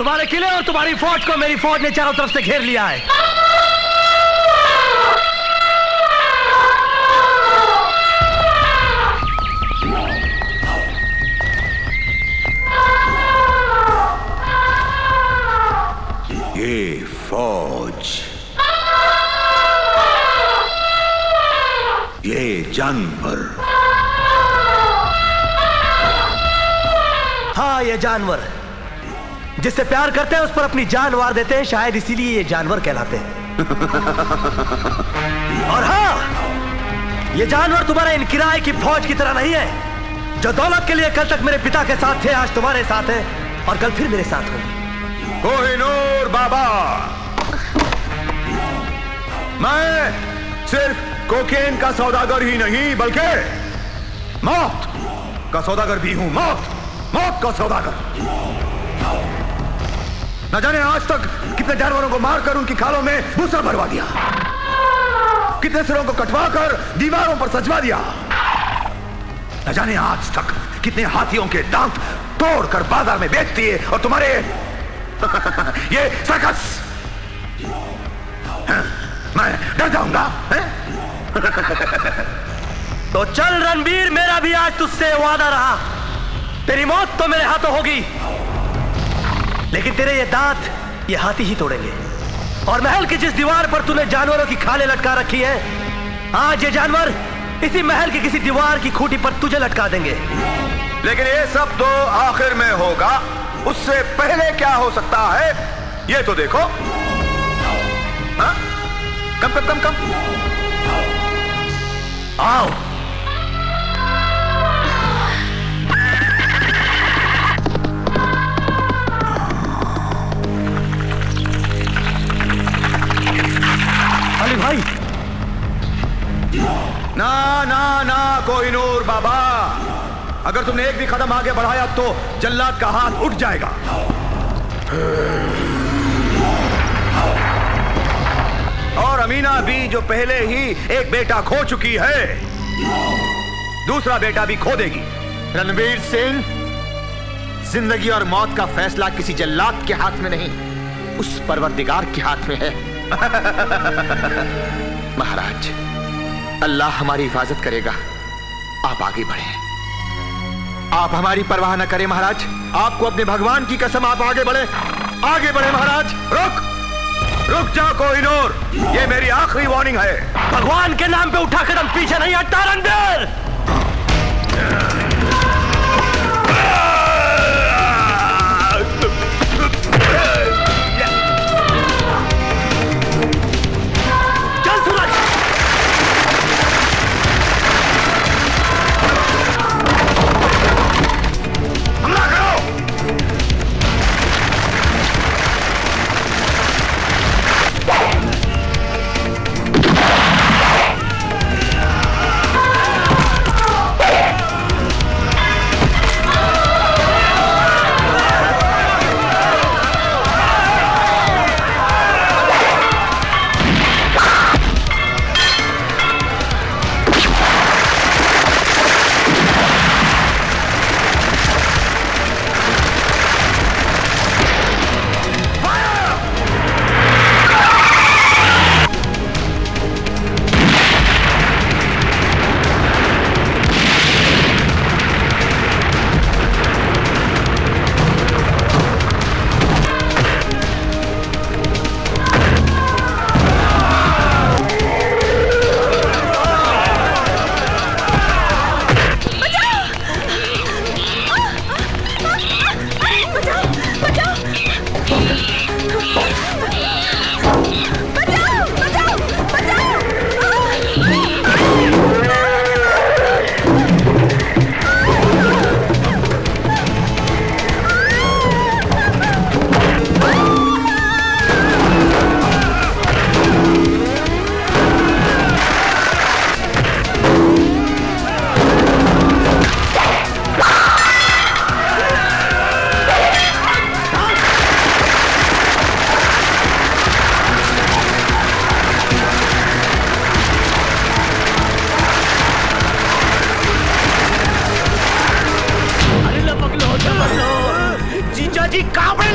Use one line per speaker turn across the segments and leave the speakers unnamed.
तुम्हारे किले और तुम्हारी फौज को मेरी फौज ने चारों तरफ से घेर लिया है।
ये फौज, ये जानवर,
हाँ ये जानवर जिससे प्यार करते हैं उस पर अपनी जान वार देते हैं, शायद इसीलिए ये जानवर कहलाते हैं। और हाँ, ये जानवर तुम्हारे इन किराए की फौज की तरह नहीं है जो दौलत के लिए कल तक मेरे पिता के साथ थे, आज तुम्हारे साथ है और कल फिर मेरे साथ होंगे।
कोहिनूर बाबा, मैं सिर्फ कोकेन का सौदागर ही नहीं बल्कि मौत का सौदागर भी हूं। मौत का सौदागर। न जाने आज तक कितने जानवरों को मारकर उनकी खालों में भूसा भरवा दिया, कितने सिरों को कटवाकर दीवारों पर सजवा दिया, न जाने आज तक कितने हाथियों के दांत तोड़कर बाजार में बेच दिए। और तुम्हारे ये सर्कस, मैं डर जाऊंगा।
तो चल रणबीर, मेरा भी आज तुझसे वादा रहा। तेरी मौत तो मेरे हाथों होगी, लेकिन तेरे ये दांत ये हाथी ही तोड़ेंगे। और महल की जिस दीवार पर तूने जानवरों की खालें लटका रखी है, आज ये जानवर इसी महल की किसी दीवार की खूंटी पर तुझे लटका देंगे।
लेकिन ये सब तो आखिर में होगा, उससे पहले क्या हो सकता है ये तो देखो। हाँ? कम
आओ। अली भाई,
ना कोहिनूर बाबा, अगर तुमने एक भी कदम आगे बढ़ाया तो जल्लाद का हाथ उठ जाएगा। और अमीना भी जो पहले ही एक बेटा खो चुकी है, दूसरा बेटा भी खो देगी।
रणवीर सिंह, जिंदगी और मौत का फैसला किसी जल्लाद के हाथ में नहीं, उस परवरदिगार के हाथ में है। महाराज, अल्लाह हमारी हिफाजत करेगा, आप आगे बढ़े। आप हमारी परवाह न करें महाराज, आपको अपने भगवान की कसम, आप आगे बढ़े महाराज।
रुक जाओ कोहिनूर, ये मेरी आखिरी वार्निंग है।
भगवान के नाम पे उठा कदम पीछे नहीं हटता रणबीर। चल सूरज,
हमला करो।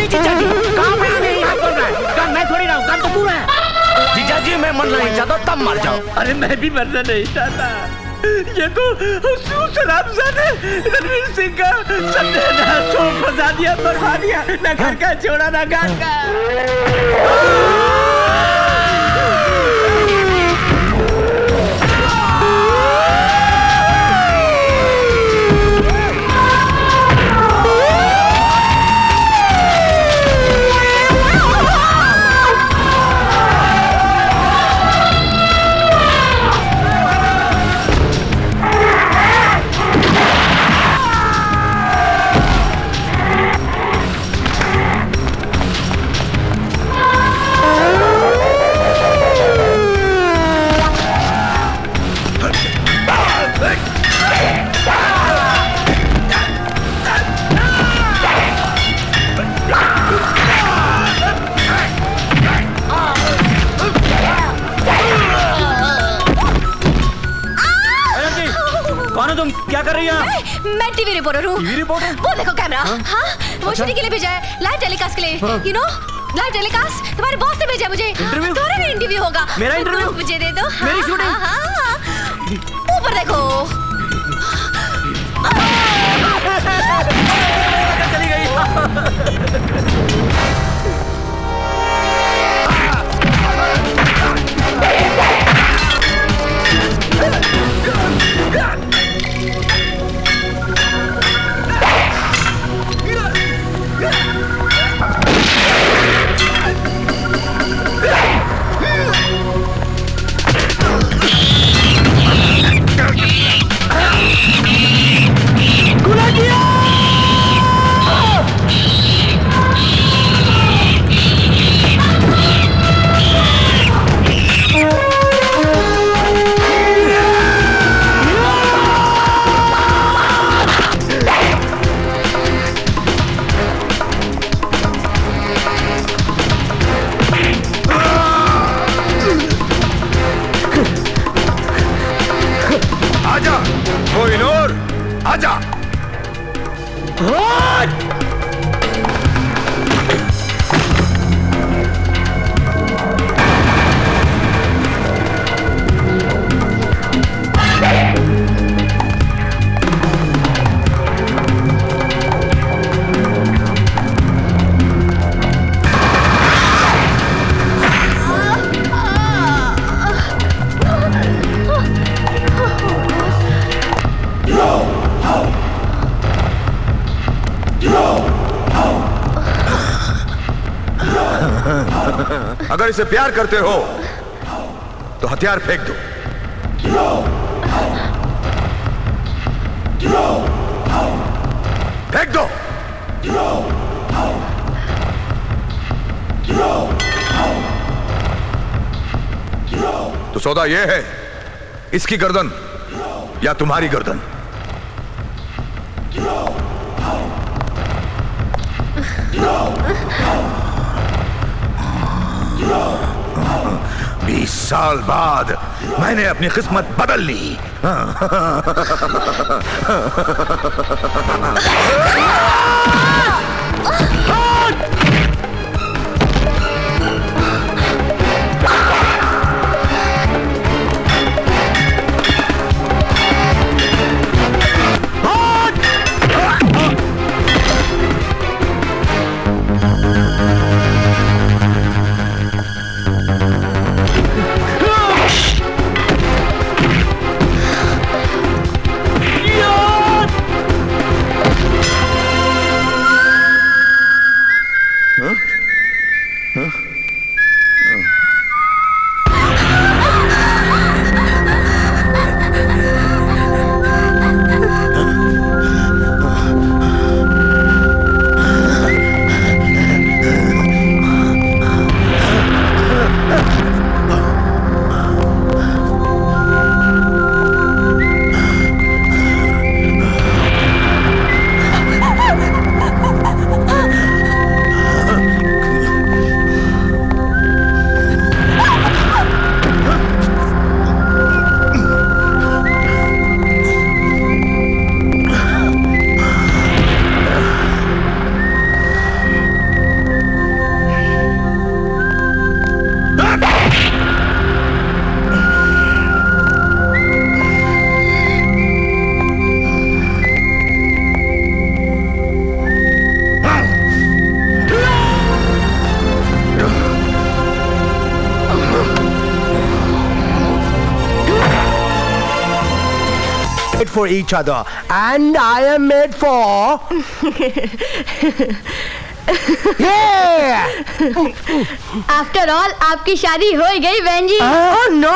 नहीं जीजा जी, काम में आने यहाँ बोल रहा है, काम मैं थोड़ी रहा हूँ, काम तो तू है।
जीजा जी मैं मरना नहीं चाहता, तब मर जाओ।
अरे मैं भी मरना नहीं चाहता, ये तो उस रामजादे रणवीर सिंह का सत्यानाश हो, फंसा दिया, बर्बाद दिया, ना घर का छोड़ा ना घाट का।
क्या कर रही है?
मैं टीवी रिपोर्टर हूँ।
TV reporter?
वो देखो कैमरा। हाँ, वो शूटिंग के लिए भेजा है, लाइव टेलीकास्ट के लिए। यू नो, लाइव टेलीकास्ट तुम्हारे बॉस ने भेजा मुझे।
इंटरव्यू?
तुम्हारा भी इंटरव्यू होगा।
मेरा इंटरव्यू?
तो मुझे दे दो।
मेरी शूटिंग?
हाँ, ऊपर देखो।
चली गई।
आजा। अगर इसे प्यार करते हो तो हथियार फेंक दो। फेंक दो। तो सौदा यह है, इसकी गर्दन या तुम्हारी गर्दन। बीस साल बाद मैंने अपनी किस्मत बदल ली।
for each other and I am made for yeah.
After all आपकी शादी हो गई बहन जी।
No.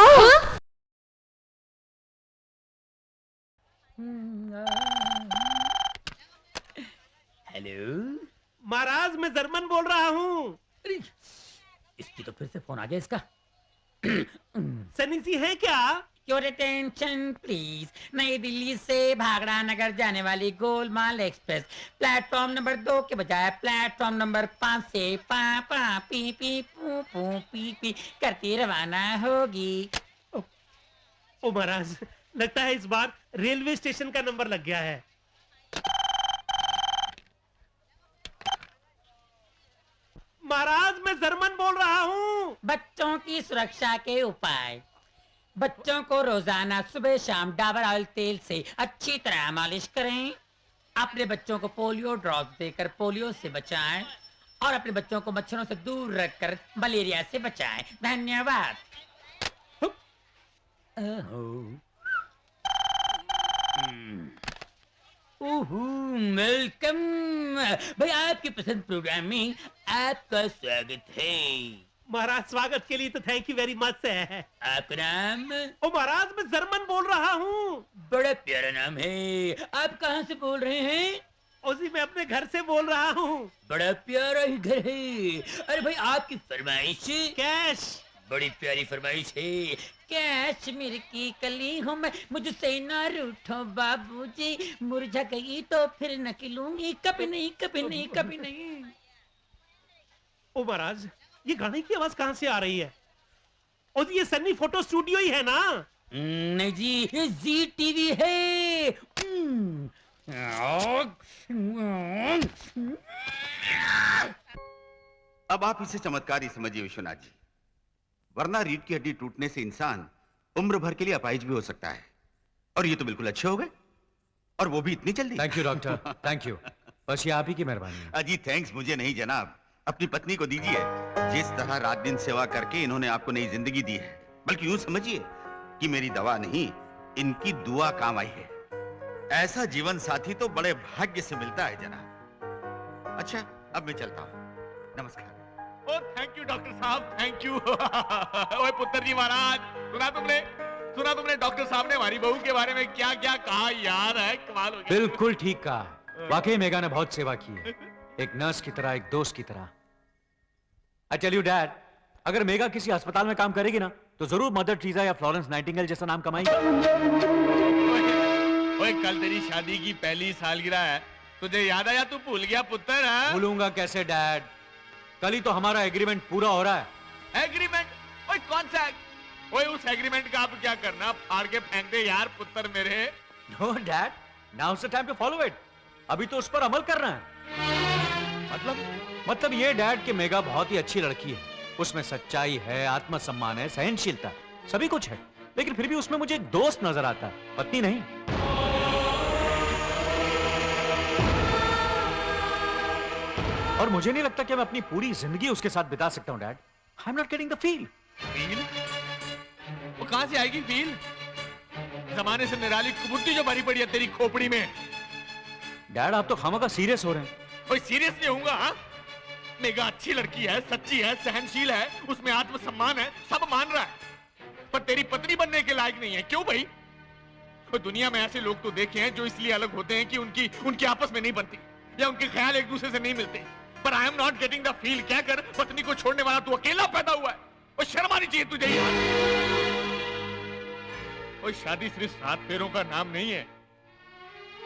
हेलो महाराज, मैं जर्मन बोल रहा हूँ। इसकी तो फिर से फोन आ गया इसका। सनी जी है क्या? Your attention please. नई दिल्ली से भागड़ा नगर जाने वाली गोलमाल एक्सप्रेस प्लेटफॉर्म नंबर 2 के बजाय प्लेटफॉर्म नंबर 5 से पा पा पी पी पू पू पी पी करती रवाना होगी। ओ महाराज, लगता है इस बार रेलवे स्टेशन का नंबर लग गया है। महाराज, मैं जर्मन बोल रहा हूँ। बच्चों की सुरक्षा के उपाय। बच्चों को रोजाना सुबह शाम डाबर ऑयल तेल से अच्छी तरह मालिश करें। अपने बच्चों को पोलियो ड्रॉप देकर पोलियो से बचाएं और अपने बच्चों को मच्छरों से दूर रखकर मलेरिया से बचाएं। धन्यवाद। वेलकम भाई, आपके पसंद प्रोग्राम में आपका स्वागत है। महाराज, स्वागत के लिए तो थैंक यू वेरी मच है। आपका नाम? ओ महाराज, मैं जर्मन बोल रहा हूँ। बड़ा प्यारा नाम है। आप कहाँ से बोल रहे हैं? उसी मैं अपने घर से बोल रहा हूँ। बड़ा प्यारा ही घर है। अरे भाई, आपकी फरमाइश? कैश। बड़ी प्यारी फरमाइश है। कैश मेरे की कली हूँ मैं, मुझसे ना रूठो बाबूजी, मुरझा गई तो फिर न खिलूंगी, कभी नहीं कभी नहीं कभी नहीं। ओ महाराज, ये गाने की आवाज कहाँ से आ रही है? और ये सन्नी फोटो स्टूडियो ही है ना? नहीं जी, ये जी टीवी है।
अब आप इसे चमत्कार ही समझिए विश्वनाथ जी, वरना रीढ़ की हड्डी टूटने से इंसान उम्र भर के लिए अपाहिज भी हो सकता है। और ये तो बिल्कुल अच्छे हो गए, और वो भी इतनी जल्दी।
Thank you doctor, thank you. बस ये आप ही की मेहरबानी है।
अजी थैंक्स मुझे नहीं जनाब, अपनी पत्नी को दीजिए। जिस तरह रात दिन सेवा करके इन्होंने आपको नई जिंदगी दी है, बल्कि यूं समझिए कि मेरी दवा नहीं, इनकी दुआ काम आई है। ऐसा जीवन साथी तो बड़े भाग्य से मिलता है जनाब। अच्छा, अब मैं चलता हूँ। नमस्कार।
ओ थैंक यू डॉक्टर साहब, थैंक यू। ओए पुत्र जी महाराज, सुना तुमने डॉक्टर साहब ने हमारी बहू के बारे में क्या क्या कहा यार? है कमाल हो गया।
बिल्कुल ठीक कहा। वाकई मेगा ने बहुत सेवा की है, एक नर्स की तरह, एक दोस्त की तरह। आई टेल यू डैड, अगर मेगा किसी अस्पताल में काम करेगी ना, तो जरूर मदर टेरेसा या फ्लोरेंस नाइटिंगेल जैसा नाम कमाएगी।
ओए कल तेरी शादी की पहली सालगिरह है, तुझे याद आया? तू भूल गया पुत्र? है
भूलूंगा कैसे डैड, कल ही तो हमारा एग्रीमेंट पूरा हो रहा है।
एग्रीमेंट? ओए कौन सा? ओए उस एग्रीमेंट का आप क्या करना, फाड़ के फेंक दे यार पुत्र मेरे।
No dad, now is the time to follow it. अभी तो उस पर अमल करना है। मतलब ये डैड कि मेगा बहुत ही अच्छी लड़की है, उसमें सच्चाई है, आत्मसम्मान है, सहनशीलता, सभी कुछ है, लेकिन फिर भी उसमें मुझे एक दोस्त नजर आता है, पत्नी नहीं। और मुझे नहीं लगता कि मैं अपनी पूरी जिंदगी उसके साथ बिता सकता हूं dad. I am not getting the feel.
Feel? वो कहां से आएगी फील? जमाने से निराली कुबुट्टी जो भरी पड़ी है तेरी खोपड़ी में।
डैड आप तो खामखा सीरियस हो रहे हैं।
ओए सीरियस नहीं होऊंगा? हाँ, मेगा अच्छी लड़की है, सच्ची है, सहनशील है, उसमें आत्मसम्मान है, सब मान रहा है, पर तेरी पत्नी बनने के लायक नहीं है। क्यों भाई? तो दुनिया में ऐसे लोग तो देखे हैं जो इसलिए अलग होते हैं कि उनकी आपस में नहीं बनती या उनके ख्याल एक दूसरे से नहीं मिलते, पर I am not getting the feel. क्या कर, पत्नी को छोड़ने वाला तू अकेला पैदा हुआ है, और शर्म आनी चाहिए तुझे यार। और शादी सिर्फ 7 फेरों का नाम नहीं है,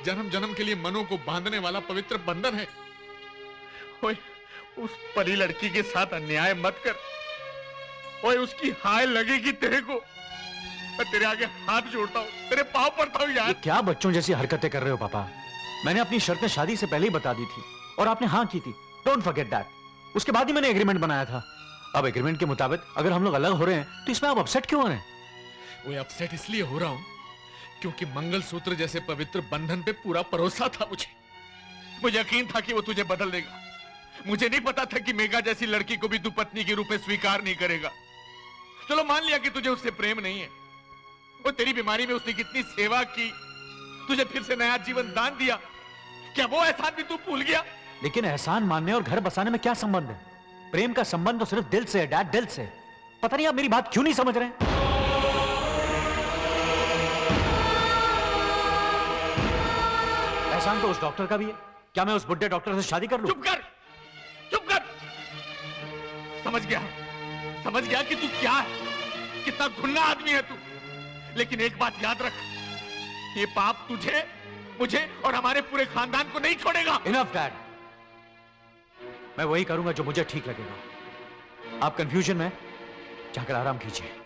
जन्म जन्म के लिए मनों को बांधने वाला पवित्र बंधन है। ओए उस परी लड़की के साथ अन्याय मत कर। ओए उसकी हाय लगेगी तेरे को। मैं तेरे आगे हाथ जोड़ता हूँ, तेरे पांव पड़ता हूँ यार।
क्या बच्चों जैसी हरकतें कर रहे हो पापा? मैंने अपनी शर्तें शादी से पहले ही बता दी थी और आपने हाँ की थी। Don't forget that. उसके बाद ही मैंने एग्रीमेंट बनाया था। अब एग्रीमेंट के मुताबिक अगर हम लोग अलग हो रहे हैं तो इसमें आप अपसेट क्यों हो रहे हैं?
वो अपसेट इसलिए हो रहा हूं क्योंकि मंगलसूत्र जैसे पवित्र बंधन पे पूरा भरोसा था मुझे यकीन था कि वो तुझे बदल देगा। मुझे नहीं पता था कि मेगा जैसी लड़की को भी तू पत्नी के रूप में स्वीकार नहीं करेगा। चलो मान लिया कि तुझे उससे प्रेम नहीं है, वो तेरी बीमारी में उसने कितनी सेवा की, तुझे फिर से नया जीवन दान दिया, क्या वो एहसान भी तू भूल गया?
लेकिन एहसान मानने और घर बसाने में क्या संबंध है? प्रेम का संबंध तो सिर्फ दिल से है डैड, दिल से। पता नहीं आप मेरी बात क्यों नहीं समझ रहे हैं? एहसान तो उस डॉक्टर का भी है। क्या मैं उस बुड्ढे डॉक्टर से शादी कर लूं?
चुप कर, चुप कर। समझ गया कि तू क्या है, कितना घुन्ना आदमी है तू। लेकिन एक बात याद रख, ये पाप तुझे, मुझे और हमारे पूरे खानदान को नहीं छोड़ेगा।
इनफ डैड, मैं वही करूंगा जो मुझे ठीक लगेगा। आप कंफ्यूजन में जाकर आराम कीजिए।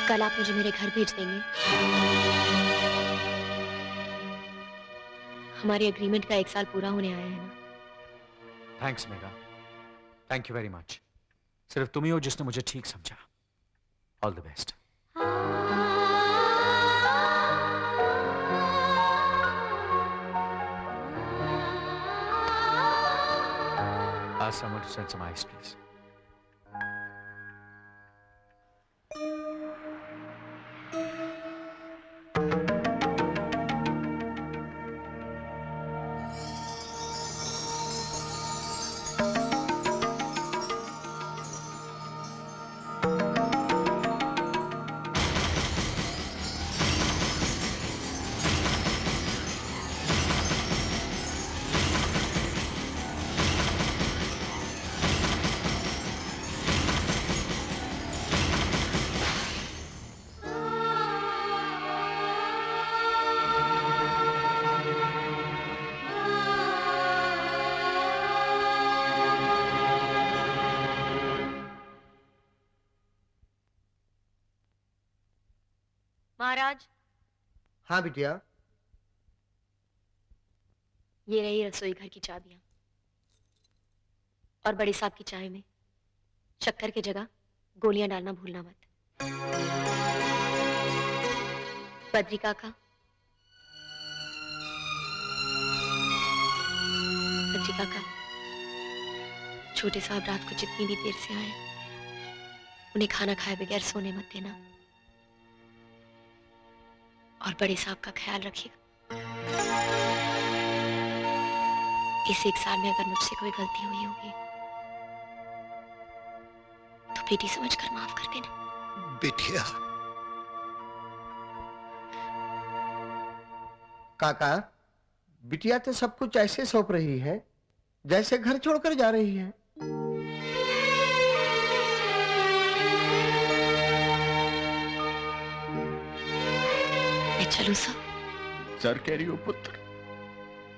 कल आप मुझे मेरे घर भेज देंगे? हमारे एग्रीमेंट का 1 साल पूरा होने आया है ना।
Thanks mega, thank you very much. सिर्फ तुम ही हो जिसने मुझे ठीक समझा। All the best. Ask someone to send some ice, please.
महाराज।
हाँ बिटिया।
ये रही रसोई घर की चाबियां। और बड़े साहब की चाय में शक्कर की जगह गोलियां डालना भूलना मत। बद्री काका, बद्री काका, छोटे साहब रात को जितनी भी देर से आए उन्हें खाना खाए बगैर सोने मत देना। और बड़े साहब का ख्याल रखिएगा। इस 1 साल में अगर मुझसे कोई गलती हुई होगी तो बेटी समझकर माफ कर देना।
बिटिया। काका, बिटिया तो सब कुछ ऐसे सौंप रही है जैसे घर छोड़कर जा रही है।
चलो
सर कह रही हो पुत्र।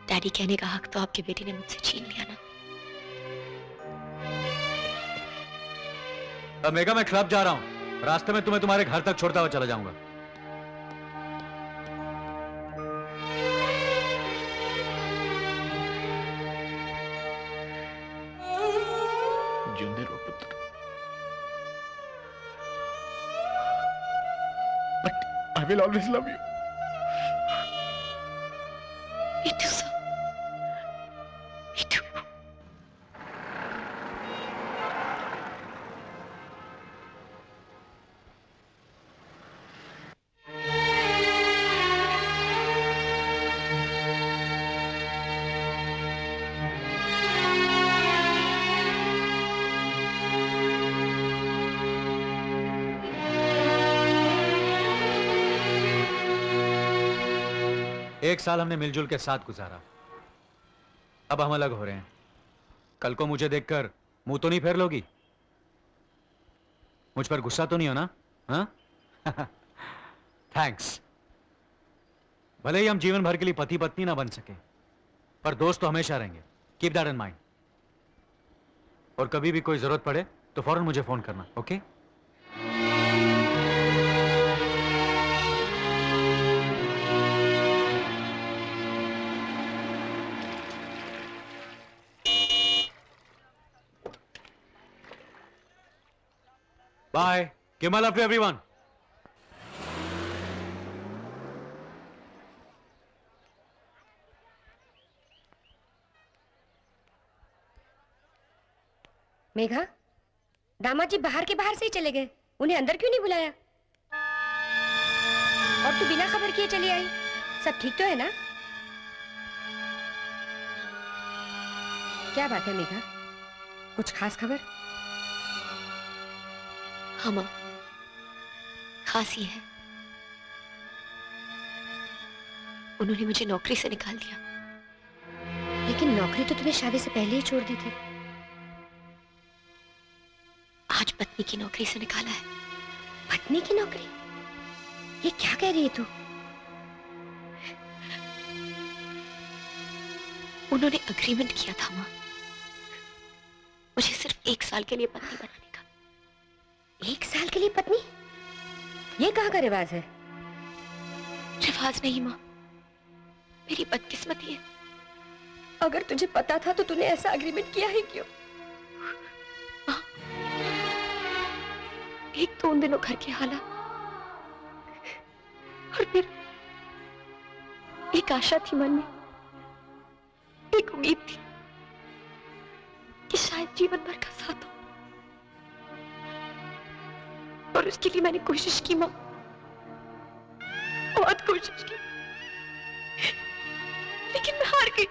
डैडी कहने का हक तो आपके बेटे ने मुझसे छीन लिया ना।
मेगा, मैं क्लब जा रहा हूं। रास्ते में तुम्हें तुम्हारे घर तक छोड़ता हुआ चला जाऊंगा।
जिंदे रहो पुत्र। But I will always love you.
एक साल हमने मिलजुल के साथ गुजारा। अब हम अलग हो रहे हैं। कल को मुझे देखकर मुंह तो नहीं फेर लोगी? मुझ पर गुस्सा तो नहीं हो ना? हाँ? थैंक्स। भले ही हम जीवन भर के लिए पति पत्नी ना बन सके, पर दोस्त तो हमेशा रहेंगे। Keep that in mind. और कभी भी कोई जरूरत पड़े तो फौरन मुझे फोन करना, okay? Bye. Give my love to everyone.
Megha, दामाद जी बाहर के बाहर से ही चले गए, उन्हें अंदर क्यों नहीं बुलाया? और तू बिना खबर किए चली आई। सब ठीक तो है ना? क्या बात है मेघा, कुछ खास खबर?
हाँ माँ, खास ही है। उन्होंने मुझे नौकरी से निकाल दिया।
लेकिन नौकरी तो तुम्हें शादी से पहले ही छोड़ दी थी।
आज पत्नी की नौकरी से निकाला है।
पत्नी की नौकरी? ये क्या कह रही है तू?
उन्होंने अग्रीमेंट किया था माँ, मुझे सिर्फ 1 साल के लिए पत्नी बनाने का।
1 साल के लिए पत्नी? ये कहाँ का रिवाज है?
रिवाज नहीं माँ, मेरी बदकिस्मती है।
अगर तुझे पता था तो तूने ऐसा एग्रीमेंट किया है क्यों?
माँ, एक तो उन दिनों घर के हालात, और फिर एक आशा थी मन में, एक उम्मीद थी कि शायद जीवन भर का साथ हो। और उसके लिए मैंने कोशिश की माँ, बहुत कोशिश की, लेकिन मैं हार गई।